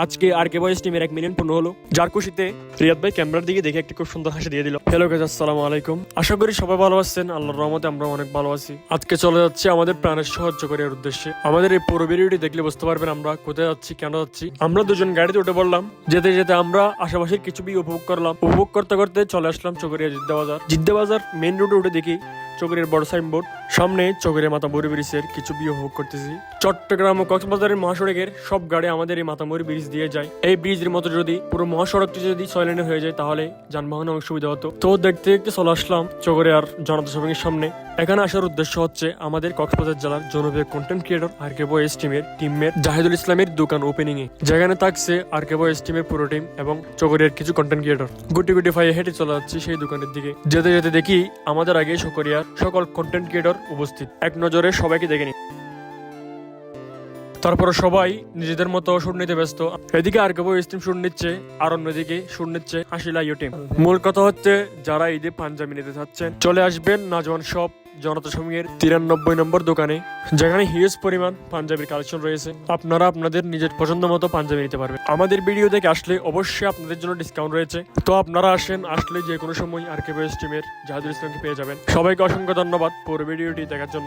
আজকে আর কে বয়েস টিমের 1 মিলিয়ন পূর্ণ হলো, যার খুশিতে রিয়াদ ভাই ক্যামেরার দিকে দেখে একটি খুব সুন্দর হাসি দিয়ে দিল। হ্যালো গাইস, আসসালামু আলাইকুম। আশা করি সবাই ভালো আছেন। আল্লাহর রহমতে আমরা অনেক ভালো আছি। আজকে চলে যাচ্ছে আমাদের প্রাণের সাহায্য করার উদ্দেশ্যে। আমাদের এই পুরো ভিডিওটি দেখলে বুঝতে পারবেন আমরা কোথায় যাচ্ছি, কেন যাচ্ছি। আমরা দুজন গাড়িতে উঠে পড়লাম, যেতে যেতে আমরা আশেপাশের কিছু বি উপভোগ করলাম। উপভোগ করতে করতে চলে আসলাম চকরিয়া জিদ্দা বাজার। জিদ্দা বাজার মেইন রোডে উঠে দেখি চকরিয়ার বড় সাইনবোর্ড, সামনে চকরিয়া মাতামুহুরী ব্রিজের কিছু বি উপভোগ করতেছি। চট্টগ্রাম ও কক্সবাজারের মহাসড়কের সব গাড়ি আমাদের এই মাতামুহুরী ব্রিজ দিয়ে যায়। এই ব্রিজের মতো যদি পুরো মহাসড়কটি যদি 6 লেনে হয়ে যায় তাহলে যানবাহনে অনেক সুবিধা হতো। তো দেখতে দেখতে চলে আসলাম চকরিয়ার জনতা শপিং এর সামনে। এখানে আসার উদ্দেশ্য হচ্ছে আমাদের কক্সবাজার জেলার জনপ্রিয় কন্টেন্ট ক্রিয়েটর আর কে বয়েস টিমের টিমমেট জাহিদুল ইসলামের দোকান ওপেনিং এ, যেখানে থাকছে আর কে বয়েস টিমের পুরো টিম এবং চকরিয়ার কিছু কন্টেন্ট ক্রিয়েটর। গুটি গুটি ফাইয়ে হেঁটে চলে যাচ্ছি সেই দোকানের দিকে। যেতে যেতে দেখি আমাদের আগে চকরিয়ার সকল কন্টেন্ট ক্রিয়েটর উপস্থিত। এক নজরে সবাইকে দেখে নি। তারপর সবাই নিজেদের মতো শুট নিতে ব্যস্ত। এদিকে আর কেবল স্টিম শুট নিচ্ছে, আর অন্যদিকে শুট নিচ্ছে আশিলা ইউটিম। মূল কথা হচ্ছে যারা ঈদে পাঞ্জাবি নিতে চাচ্ছেন চলে আসবেন নাজওয়ান শপ জনতা সমিতির 93 নম্বর দোকানে, যেখানে হিউজ পরিমাণ পাঞ্জাবির কালেকশন রয়েছে। আপনারা আপনাদের নিজের পছন্দ মতো পাঞ্জাবি নিতে পারবেন। আমাদের ভিডিও দেখে আসলে অবশ্যই আপনাদের জন্য ডিসকাউন্ট রয়েছে। তো আপনারা আসেন, আসলে যে কোনো সময় আর কে বয়েস টিমের জাহিদুল ইসলামকে পেয়ে যাবেন। সবাইকে অসংখ্য ধন্যবাদ পুরো ভিডিওটি দেখার জন্য।